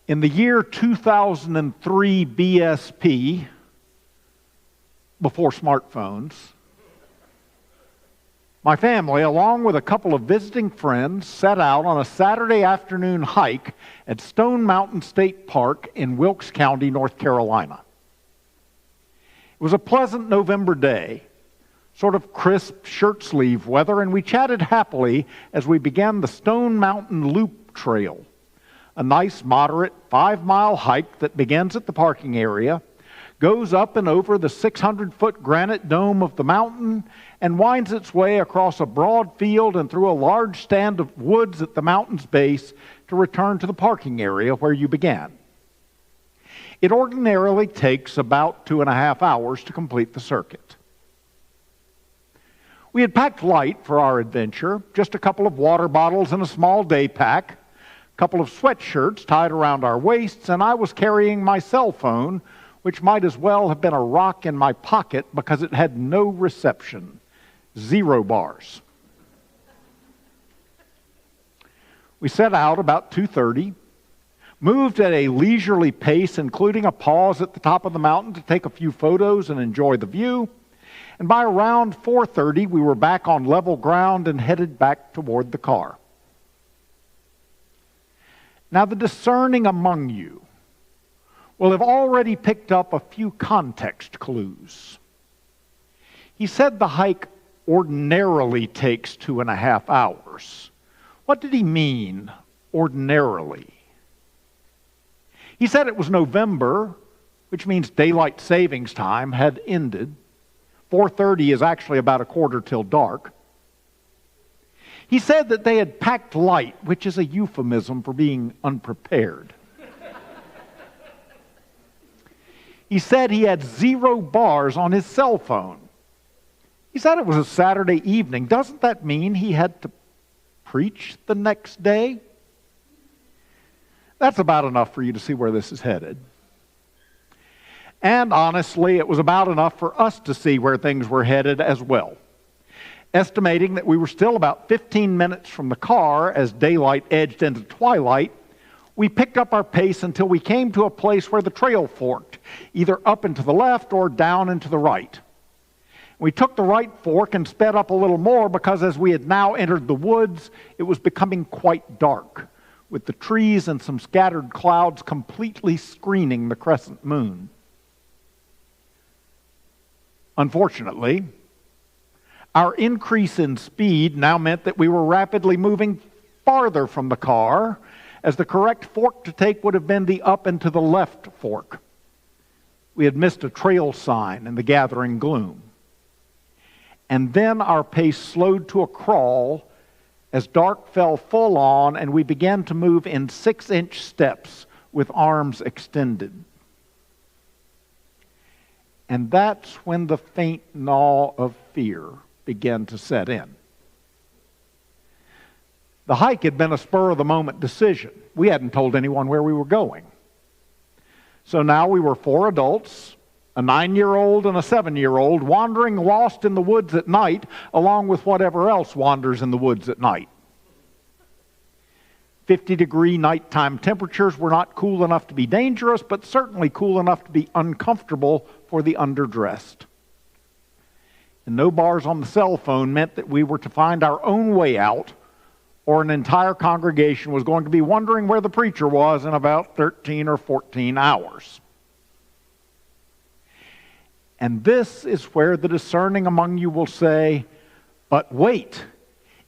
In the year 2003 BSP, before smartphones, my family, along with a couple of visiting friends, set out on a Saturday afternoon hike at Stone Mountain State Park in Wilkes County, North Carolina. It was a pleasant November day, sort of crisp shirt-sleeve weather, and we chatted happily as we began the Stone Mountain Loop Trail, a nice, moderate 5-mile hike that begins at the parking area, goes up and over the 600-foot granite dome of the mountain, and winds its way across a broad field and through a large stand of woods at the mountain's base to return to the parking area where you began. It ordinarily takes about 2.5 hours to complete the circuit. We had packed light for our adventure, just a couple of water bottles and a small day pack, a couple of sweatshirts tied around our waists, and I was carrying my cell phone, which might as well have been a rock in my pocket because it had no reception. 0 bars. We set out about 2:30, moved at a leisurely pace, including a pause at the top of the mountain to take a few photos and enjoy the view. And by around 4:30, we were back on level ground and headed back toward the car. Now, the discerning among you will have already picked up a few context clues. He said the hike ordinarily takes 2.5 hours. What did he mean, ordinarily? He said it was November, which means daylight savings time had ended. 4:30 is actually about a quarter till dark. He said that they had packed light, which is a euphemism for being unprepared. He said he had 0 bars on his cell phone. He said it was a Saturday evening. Doesn't that mean he had to preach the next day? That's about enough for you to see where this is headed. And honestly, it was about enough for us to see where things were headed as well. Estimating that we were still about 15 minutes from the car as daylight edged into twilight, we picked up our pace until we came to a place where the trail forked, either up and to the left or down and to the right. We took the right fork and sped up a little more because as we had now entered the woods, it was becoming quite dark, with the trees and some scattered clouds completely screening the crescent moon. Unfortunately, our increase in speed now meant that we were rapidly moving farther from the car, as the correct fork to take would have been the up and to the left fork. We had missed a trail sign in the gathering gloom. And then our pace slowed to a crawl as dark fell full on and we began to move in 6-inch steps with arms extended. And that's when the faint gnaw of fear began to set in. The hike had been a spur-of-the-moment decision. We hadn't told anyone where we were going. So now we were 4 adults, a 9-year-old and a 7-year-old, wandering lost in the woods at night, along with whatever else wanders in the woods at night. 50-degree nighttime temperatures were not cool enough to be dangerous, but certainly cool enough to be uncomfortable for the underdressed. And no bars on the cell phone meant that we were to find our own way out, or an entire congregation was going to be wondering where the preacher was in about 13 or 14 hours. And this is where the discerning among you will say, but wait,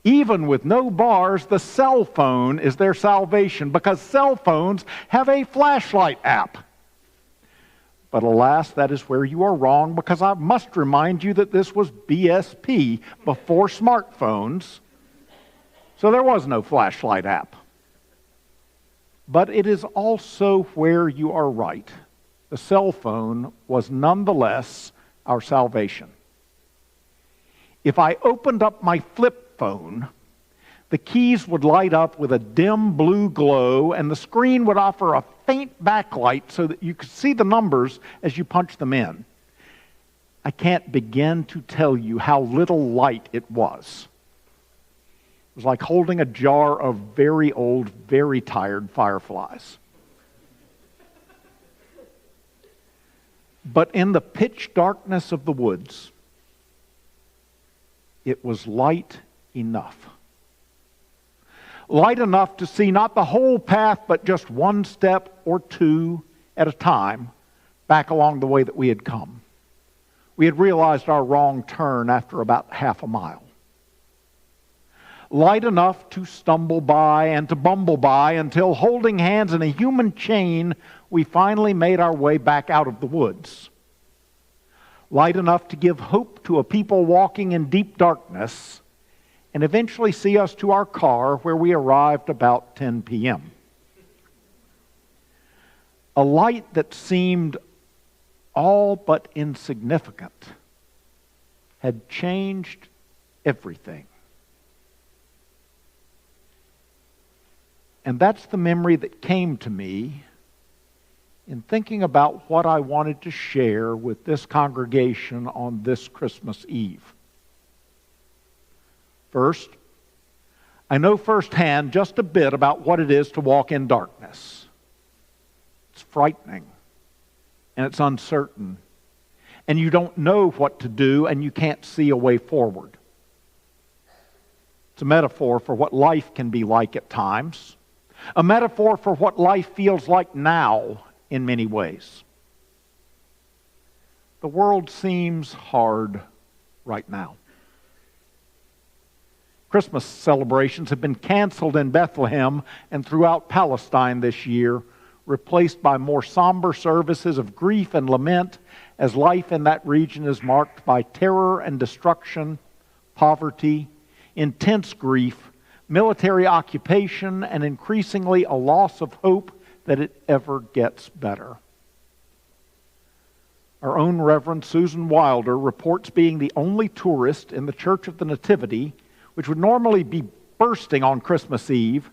even with no bars, the cell phone is their salvation because cell phones have a flashlight app. But alas, that is where you are wrong, because I must remind you that this was BSP, before smartphones, so there was no flashlight app. But it is also where you are right. The cell phone was nonetheless our salvation. If I opened up my flip phone, the keys would light up with a dim blue glow, and the screen would offer a faint backlight so that you could see the numbers as you punch them in. I can't begin to tell you how little light it was. It was like holding a jar of very old, very tired fireflies. But in the pitch darkness of the woods, it was light enough. Light enough to see not the whole path, but just one step or two at a time back along the way that we had come. We had realized our wrong turn after about half a mile. Light enough to stumble by and to bumble by until, holding hands in a human chain, we finally made our way back out of the woods. Light enough to give hope to a people walking in deep darkness and eventually see us to our car, where we arrived about 10 p.m. A light that seemed all but insignificant had changed everything. And that's the memory that came to me in thinking about what I wanted to share with this congregation on this Christmas Eve. First, I know firsthand just a bit about what it is to walk in darkness. It's frightening, and it's uncertain, and you don't know what to do, and you can't see a way forward. It's a metaphor for what life can be like at times, a metaphor for what life feels like now in many ways. The world seems hard right now. Christmas celebrations have been canceled in Bethlehem and throughout Palestine this year, replaced by more somber services of grief and lament, as life in that region is marked by terror and destruction, poverty, intense grief, military occupation, and increasingly a loss of hope that it ever gets better. Our own Reverend Susan Wilder reports being the only tourist in the Church of the Nativity, which would normally be bursting on Christmas Eve,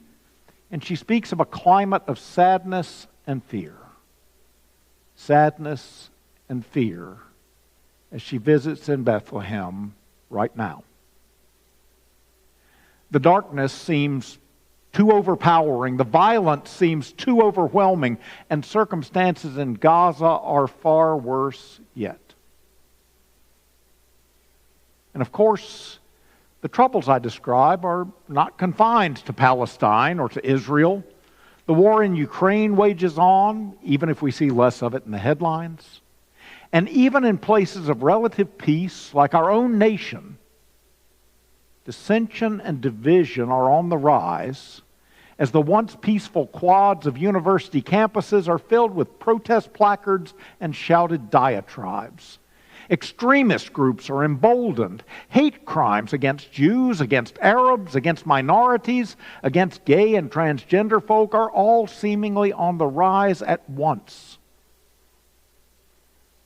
and she speaks of a climate of sadness and fear. Sadness and fear as she visits in Bethlehem right now. The darkness seems too overpowering, the violence seems too overwhelming, and circumstances in Gaza are far worse yet. And of course, the troubles I describe are not confined to Palestine or to Israel. The war in Ukraine wages on, even if we see less of it in the headlines. And even in places of relative peace, like our own nation, dissension and division are on the rise, as the once peaceful quads of university campuses are filled with protest placards and shouted diatribes. Extremist groups are emboldened. Hate crimes against Jews, against Arabs, against minorities, against gay and transgender folk are all seemingly on the rise at once.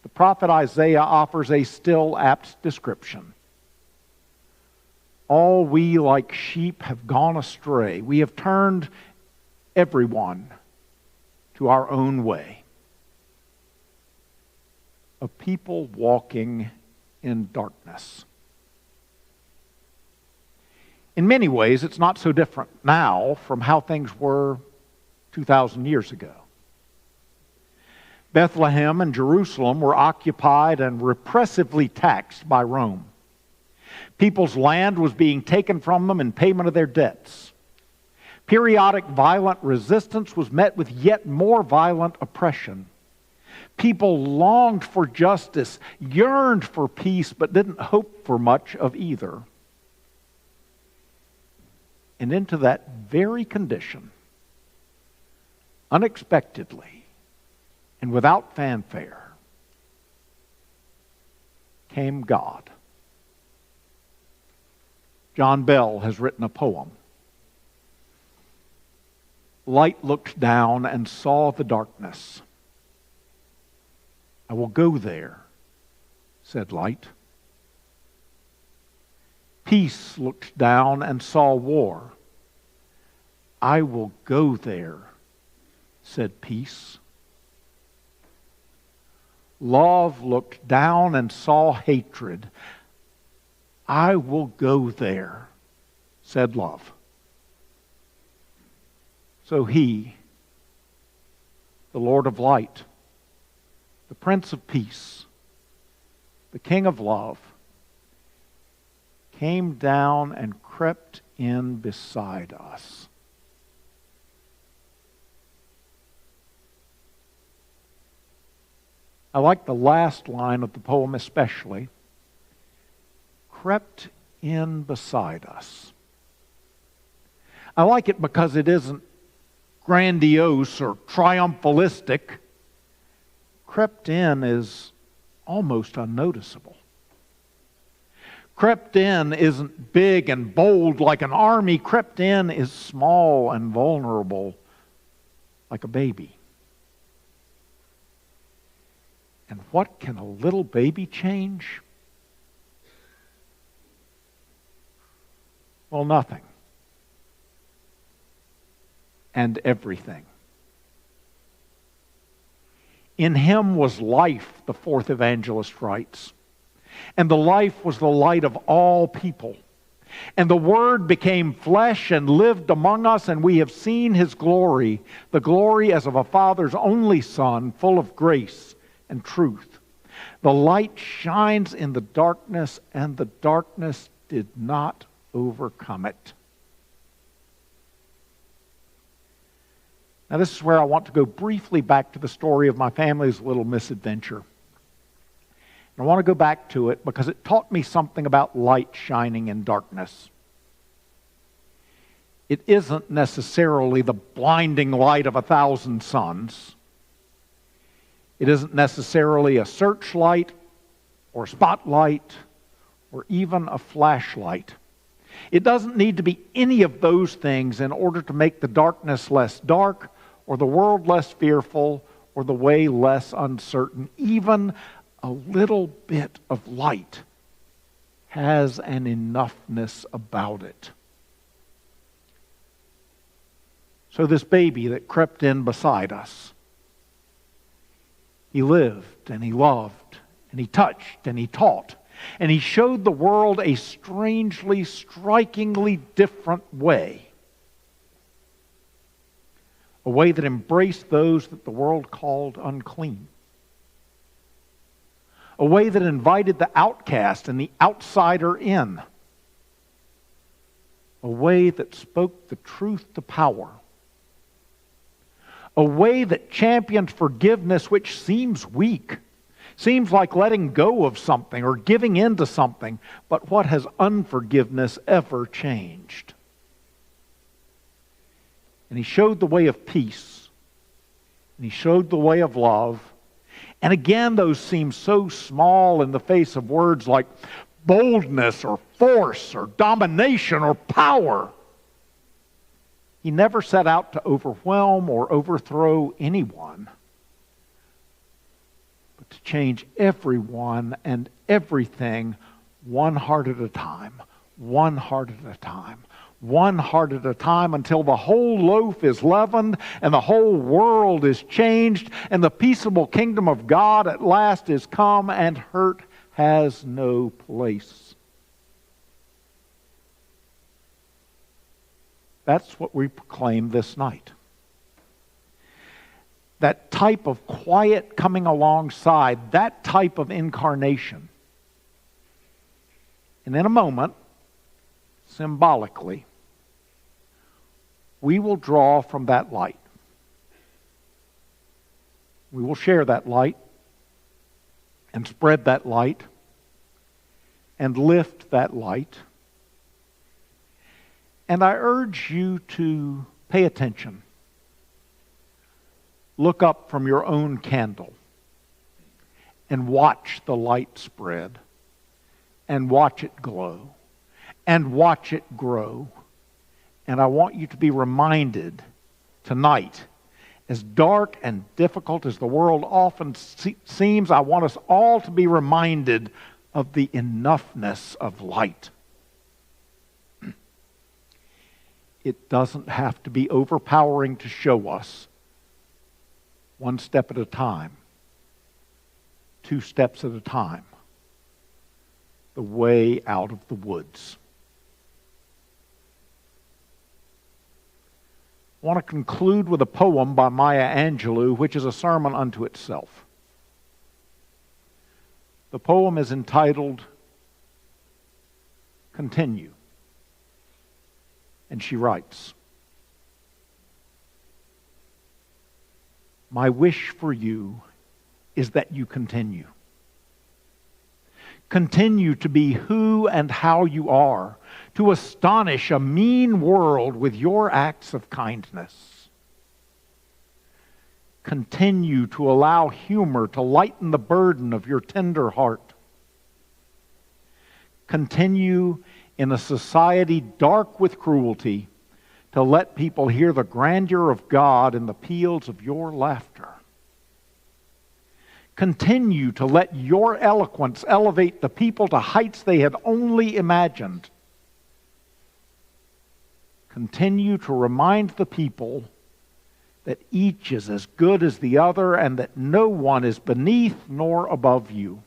The prophet Isaiah offers a still apt description. All we like sheep have gone astray. We have turned everyone to our own way. A people walking in darkness. In many ways, it's not so different now from how things were 2,000 years ago. Bethlehem and Jerusalem were occupied and repressively taxed by Rome. People's land was being taken from them in payment of their debts. Periodic violent resistance was met with yet more violent oppression. People longed for justice, yearned for peace, but didn't hope for much of either. And into that very condition, unexpectedly and without fanfare, came God. John Bell has written a poem. Light looked down and saw the darkness. I will go there, said light. Peace looked down and saw war. I will go there, said peace. Love looked down and saw hatred. I will go there, said love. So he, the Lord of light, the Prince of Peace, the King of Love, came down and crept in beside us. I like the last line of the poem especially. Crept in beside us. I like it because it isn't grandiose or triumphalistic. Crept in is almost unnoticeable. Crept in isn't big and bold like an army. Crept in is small and vulnerable like a baby. And what can a little baby change? Well, nothing. And everything. In him was life, the fourth evangelist writes. And the life was the light of all people. And the Word became flesh and lived among us, and we have seen his glory, the glory as of a Father's only Son, full of grace and truth. The light shines in the darkness, and the darkness did not overcome it. Now, this is where I want to go briefly back to the story of my family's little misadventure. And I want to go back to it because it taught me something about light shining in darkness. It isn't necessarily the blinding light of 1,000 suns. It isn't necessarily a searchlight or spotlight or even a flashlight. It doesn't need to be any of those things in order to make the darkness less dark or the world less fearful or the way less uncertain. Even a little bit of light has an enough-ness about it. So this baby that crept in beside us, he lived and he loved and he touched and he taught. And he showed the world a strangely, strikingly different way. A way that embraced those that the world called unclean. A way that invited the outcast and the outsider in. A way that spoke the truth to power. A way that championed forgiveness which seems weak. Seems like letting go of something or giving in to something. But what has unforgiveness ever changed? And he showed the way of peace. And he showed the way of love. And again, those seem so small in the face of words like boldness or force or domination or power. He never set out to overwhelm or overthrow anyone, but to change everyone and everything one heart at a time, one heart at a time, one heart at a time, until the whole loaf is leavened and the whole world is changed and the peaceable kingdom of God at last is come and hurt has no place. That's what we proclaim this night. That type of quiet coming alongside, that type of incarnation. And in a moment, symbolically, we will draw from that light. We will share that light and spread that light and lift that light. And I urge you to pay attention. Look up from your own candle and watch the light spread and watch it glow and watch it grow. And I want you to be reminded tonight, as dark and difficult as the world often seems, I want us all to be reminded of the enough-ness of light. It doesn't have to be overpowering to show us, one step at a time, 2 steps at a time, the way out of the woods. I want to conclude with a poem by Maya Angelou, which is a sermon unto itself. The poem is entitled Continue. And she writes, "My wish for you is that you continue. Continue to be who and how you are, to astonish a mean world with your acts of kindness. Continue to allow humor to lighten the burden of your tender heart. Continue in a society dark with cruelty to let people hear the grandeur of God in the peals of your laughter. Continue to let your eloquence elevate the people to heights they had only imagined. Continue to remind the people that each is as good as the other and that no one is beneath nor above you.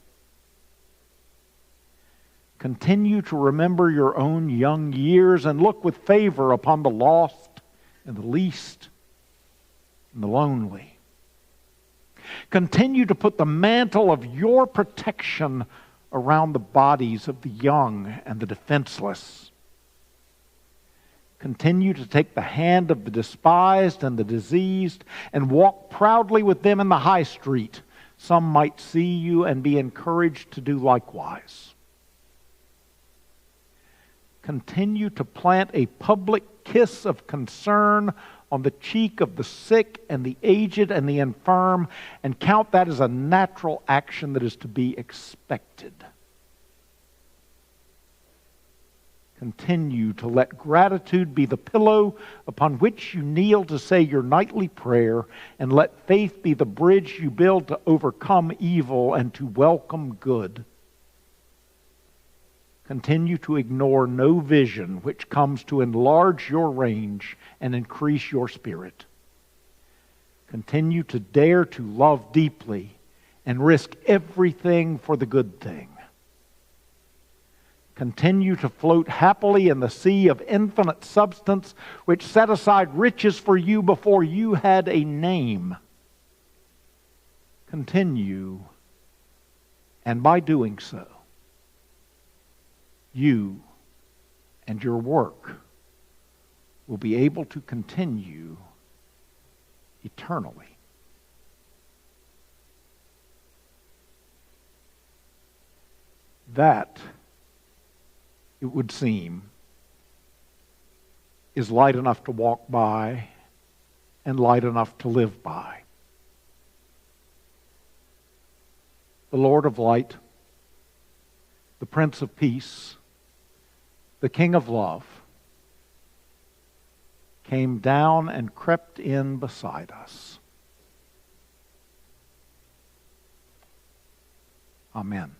Continue to remember your own young years and look with favor upon the lost and the least and the lonely. Continue to put the mantle of your protection around the bodies of the young and the defenseless. Continue to take the hand of the despised and the diseased and walk proudly with them in the high street. Some might see you and be encouraged to do likewise. Continue to plant a public kiss of concern on the cheek of the sick and the aged and the infirm, and count that as a natural action that is to be expected. Continue to let gratitude be the pillow upon which you kneel to say your nightly prayer, and let faith be the bridge you build to overcome evil and to welcome good. Continue to ignore no vision which comes to enlarge your range and increase your spirit. Continue to dare to love deeply and risk everything for the good thing. Continue to float happily in the sea of infinite substance which set aside riches for you before you had a name. Continue, and by doing so, you and your work will be able to continue eternally. That, it would seem, is light enough to walk by and light enough to live by. The Lord of light, the Prince of Peace, the King of love, came down and crept in beside us. Amen.